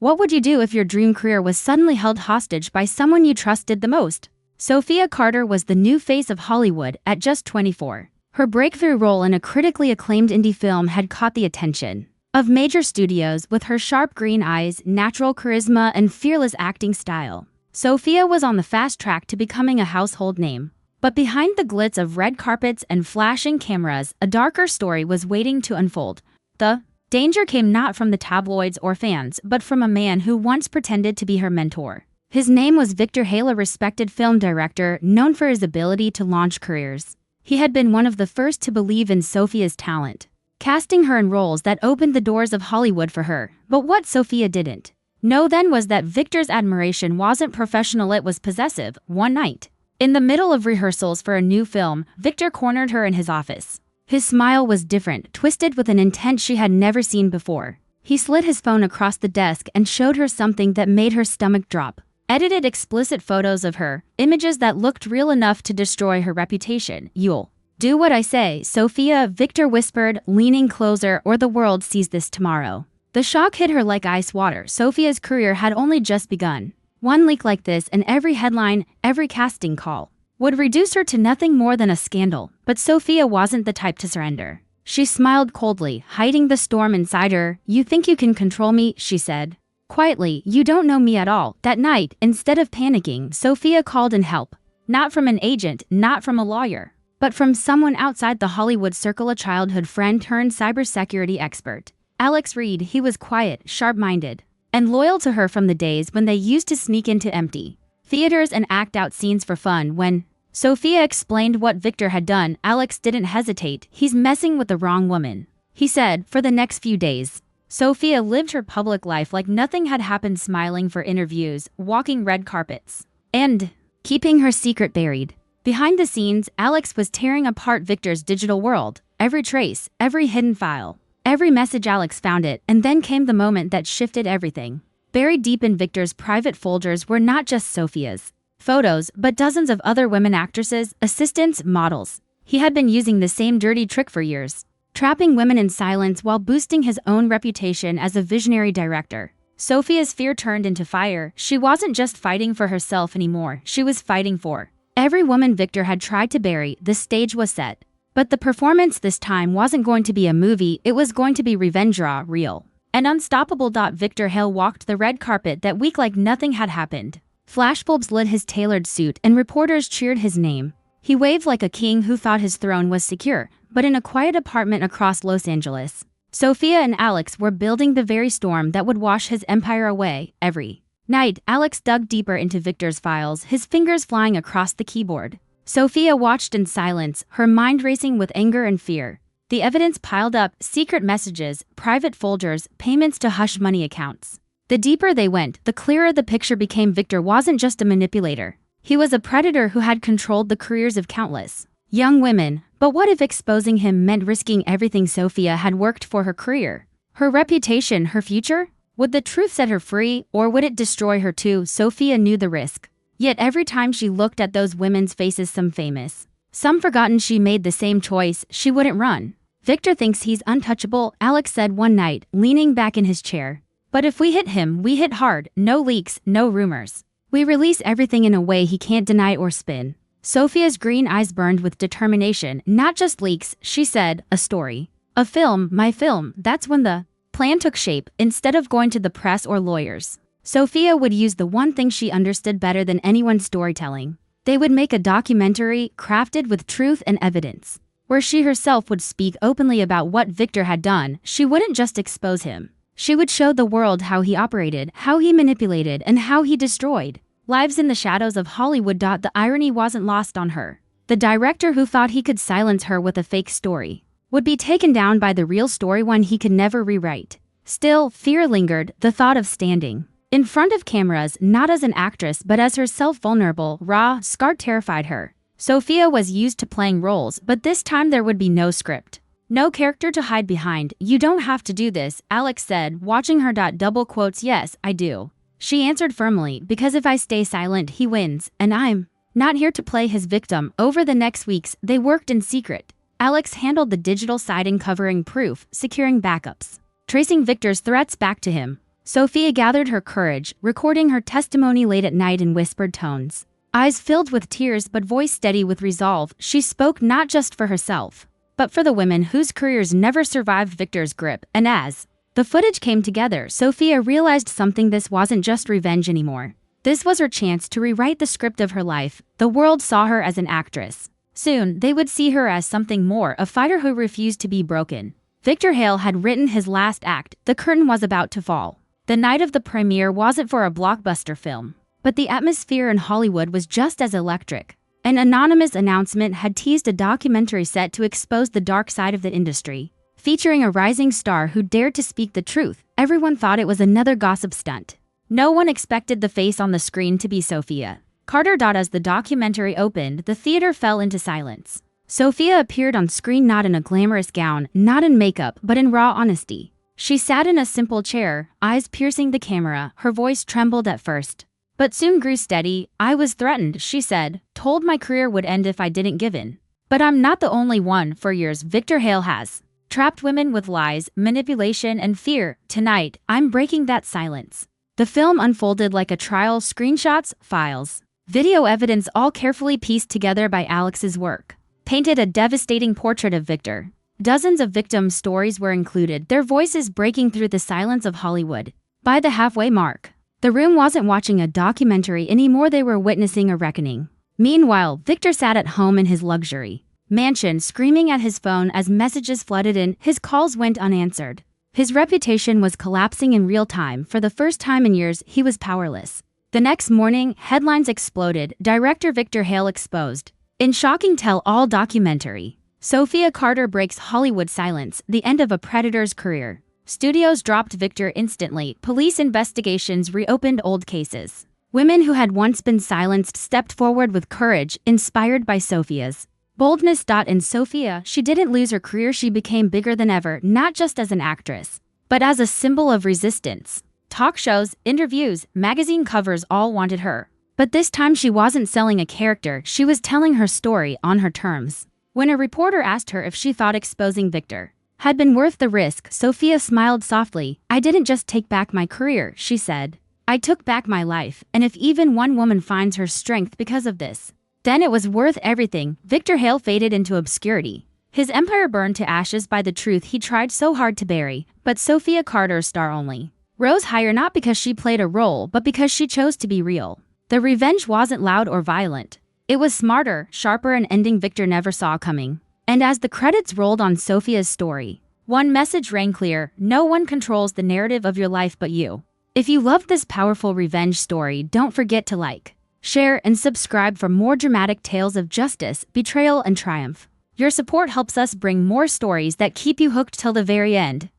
What would you do if your dream career was suddenly held hostage by someone you trusted the most? Sophia Carter was the new face of Hollywood at just 24. Her breakthrough role in a critically acclaimed indie film had caught the attention of major studios with her sharp green eyes, natural charisma, and fearless acting style. Sophia was on the fast track to becoming a household name. But behind the glitz of red carpets and flashing cameras, a darker story was waiting to unfold. The danger came not from the tabloids or fans, but from a man who once pretended to be her mentor. His name was Victor Hale, a respected film director known for his ability to launch careers. He had been one of the first to believe in Sophia's talent, casting her in roles that opened the doors of Hollywood for her. But what Sophia didn't know then was that Victor's admiration wasn't professional, it was possessive. One night, in the middle of rehearsals for a new film, Victor cornered her in his office. His smile was different, twisted with an intent she had never seen before. He slid his phone across the desk and showed her something that made her stomach drop. Edited explicit photos of her, images that looked real enough to destroy her reputation. "You'll do what I say, Sophia," Victor whispered, leaning closer, "or the world sees this tomorrow." The shock hit her like ice water. Sophia's career had only just begun. One leak like this, and every headline, every casting call, would reduce her to nothing more than a scandal. But Sophia wasn't the type to surrender. She smiled coldly, hiding the storm inside her. "You think you can control me," she said quietly. "You don't know me at all." That night, instead of panicking, Sophia called in help. Not from an agent, not from a lawyer, but from someone outside the Hollywood circle, a childhood friend turned cybersecurity expert. Alex Reed. He was quiet, sharp-minded, and loyal to her from the days when they used to sneak into empty theaters and act out scenes for fun. When Sophia explained what Victor had done, Alex didn't hesitate. "He's messing with the wrong woman," he said. For the next few days, Sophia lived her public life like nothing had happened, smiling for interviews, walking red carpets, and keeping her secret buried. Behind the scenes, Alex was tearing apart Victor's digital world. Every trace, every hidden file, every message, Alex found it. And then came the moment that shifted everything. Buried deep in Victor's private folders were not just Sophia's photos, but dozens of other women actresses, assistants, models. He had been using the same dirty trick for years, trapping women in silence while boosting his own reputation as a visionary director. Sophia's fear turned into fire. She wasn't just fighting for herself anymore, she was fighting for every woman Victor had tried to bury. The stage was set. But the performance this time wasn't going to be a movie, it was going to be revenge, raw, real, and unstoppable. Victor Hale walked the red carpet that week like nothing had happened. Flashbulbs lit his tailored suit and reporters cheered his name. He waved like a king who thought his throne was secure. But in a quiet apartment across Los Angeles, Sophia and Alex were building the very storm that would wash his empire away. Every night, Alex dug deeper into Victor's files, his fingers flying across the keyboard. Sophia watched in silence, her mind racing with anger and fear. The evidence piled up: secret messages, private folders, payments to hush money accounts. The deeper they went, the clearer the picture became. Victor wasn't just a manipulator. He was a predator who had controlled the careers of countless young women. But what if exposing him meant risking everything Sophia had worked for: her career, her reputation, her future? Would the truth set her free, or would it destroy her too? Sophia knew the risk. Yet every time she looked at those women's faces, some famous, some forgotten, she made the same choice: she wouldn't run. "Victor thinks he's untouchable," Alex said one night, leaning back in his chair. "But if we hit him, we hit hard. No leaks, no rumors. We release everything in a way he can't deny or spin." Sophia's green eyes burned with determination. "Not just leaks," she said, "a story. A film, my film." That's when the plan took shape. Instead of going to the press or lawyers, Sophia would use the one thing she understood better than anyone: storytelling. They would make a documentary crafted with truth and evidence, where she herself would speak openly about what Victor had done. She wouldn't just expose him. She would show the world how he operated, how he manipulated, and how he destroyed lives in the shadows of Hollywood. The irony wasn't lost on her. The director who thought he could silence her with a fake story would be taken down by the real story, one he could never rewrite. Still, fear lingered, the thought of standing in front of cameras, not as an actress but as herself, vulnerable, raw, scarred, terrified her. Sophia was used to playing roles, but this time there would be no script, no character to hide behind. "You don't have to do this," Alex said, watching her. Double quotes. "Yes, I do," she answered firmly, "because if I stay silent, he wins, and I'm not here to play his victim." Over the next weeks, they worked in secret. Alex handled the digital side, uncovering proof, securing backups, tracing Victor's threats back to him. Sophia gathered her courage, recording her testimony late at night in whispered tones. Eyes filled with tears but voice steady with resolve, she spoke not just for herself, but for the women whose careers never survived Victor's grip. And as the footage came together, Sophia realized something: this wasn't just revenge anymore. This was her chance to rewrite the script of her life. The world saw her as an actress. Soon, they would see her as something more, a fighter who refused to be broken. Victor Hale had written his last act. The curtain was about to fall. The night of the premiere wasn't for a blockbuster film, but the atmosphere in Hollywood was just as electric. An anonymous announcement had teased a documentary set to expose the dark side of the industry, featuring a rising star who dared to speak the truth. Everyone thought it was another gossip stunt. No one expected the face on the screen to be Sophia Carter. As the documentary opened, the theater fell into silence. Sophia appeared on screen not in a glamorous gown, not in makeup, but in raw honesty. She sat in a simple chair, eyes piercing the camera. Her voice trembled at first, but soon grew steady. "I was threatened," she said, "told my career would end if I didn't give in. But I'm not the only one. For years, Victor Hale has trapped women with lies, manipulation, and fear. Tonight, I'm breaking that silence." The film unfolded like a trial: screenshots, files, video evidence, all carefully pieced together by Alex's work, painted a devastating portrait of Victor. Dozens of victims' stories were included, their voices breaking through the silence of Hollywood. By the halfway mark, the room wasn't watching a documentary anymore, they were witnessing a reckoning. Meanwhile, Victor sat at home in his luxury mansion, screaming at his phone as messages flooded in. His calls went unanswered. His reputation was collapsing in real time. For the first time in years, he was powerless. The next morning, headlines exploded: director Victor Hale exposed. In shocking tell-all documentary, Sophia Carter breaks Hollywood silence, the end of a predator's career. Studios dropped Victor instantly. Police investigations reopened old cases. Women who had once been silenced stepped forward with courage, inspired by Sophia's boldness. In Sophia, she didn't lose her career, she became bigger than ever, not just as an actress, but as a symbol of resistance. Talk shows, interviews, magazine covers all wanted her. But this time she wasn't selling a character, she was telling her story on her terms. When a reporter asked her if she thought exposing Victor had been worth the risk, Sophia smiled softly. "I didn't just take back my career," she said. "I took back my life, and if even one woman finds her strength because of this, then it was worth everything." Victor Hale faded into obscurity, his empire burned to ashes by the truth he tried so hard to bury. But Sophia Carter's star only rose higher, not because she played a role, but because she chose to be real. The revenge wasn't loud or violent. It was smarter, sharper, an ending Victor never saw coming. And as the credits rolled on Sophia's story, one message rang clear: no one controls the narrative of your life but you. If you loved this powerful revenge story, don't forget to like, share, and subscribe for more dramatic tales of justice, betrayal, and triumph. Your support helps us bring more stories that keep you hooked till the very end.